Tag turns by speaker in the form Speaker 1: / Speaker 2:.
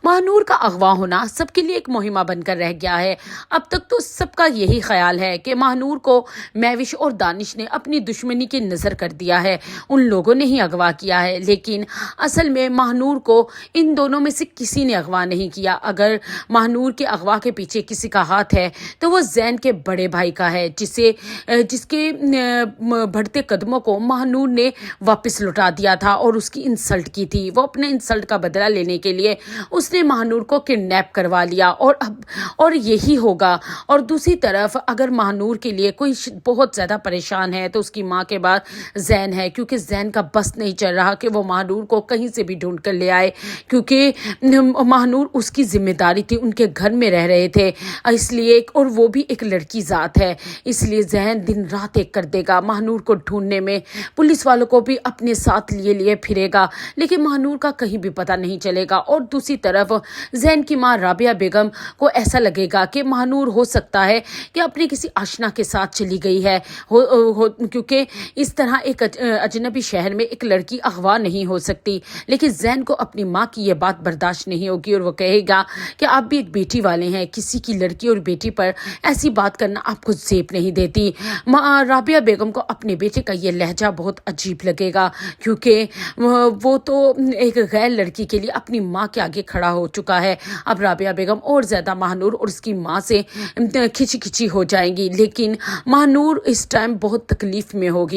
Speaker 1: महानूर का अगवा होना सबके लिए एक मुहिमा बनकर रह गया है। अब तक तो सबका यही ख्याल है कि महानूर को महविश और दानिश ने अपनी दुश्मनी की नज़र कर दिया है, उन लोगों ने ही अगवा किया है। लेकिन असल में महानूर को इन दोनों में से किसी ने अगवा नहीं किया। अगर महानूर के अगवा के पीछे किसी का हाथ है तो वो ज़ैन के बड़े भाई का है, जिसके बढ़ते कदमों को महानूर ने वापस लौटा दिया था और उसकी इंसल्ट की थी। वो अपने इंसल्ट का बदला लेने के लिए उसने महानूर को किडनैप करवा लिया और यही होगा। और दूसरी तरफ अगर महानूर के लिए कोई बहुत ज़्यादा परेशान है तो उसकी माँ के बाद ज़ैन है, क्योंकि ज़ैन का बस नहीं चल रहा कि वो महानूर को कहीं से भी ढूंढ कर ले आए, क्योंकि महानूर उसकी जिम्मेदारी थी, उनके घर में रह रहे थे इसलिए, और वो भी एक लड़की ज़ात है, इसलिए ज़ैन दिन रात एक कर देगा महानूर को ढूंढने में। पुलिस वालों को भी अपने साथ लिए फिरेगा, लेकिन महानूर का कहीं भी पता नहीं चलेगा। और दूसरी तरफ ज़ैन की माँ राबिया बेगम को ऐसा लगेगा कि महानूर हो सकता है कि अपने किसी आशना के साथ चली गई है, क्योंकि इस तरह एक अजनबी शहर में एक लड़की अगवा नहीं हो सकती। लेकिन ज़ैन को अपनी माँ की ये बात बर्दाश्त नहीं होगी और वो कहेगा कि आप भी एक बेटी वाले हैं, किसी की लड़की और बेटी पर ऐसी बात करना आपको ज़ेब नहीं देती। माँ राबिया बेगम को अपने बेटे का ये लहजा बहुत अजीब लगेगा, क्योंकि वो तो एक गैर लड़की के लिए अपनी माँ के आगे खड़ा हो चुका है। अब राबिया बेगम और ज़्यादा महानूर और उसकी माँ से खिंची हो जाएंगी, लेकिन महानूर इस टाइम बहुत तकलीफ में होगी।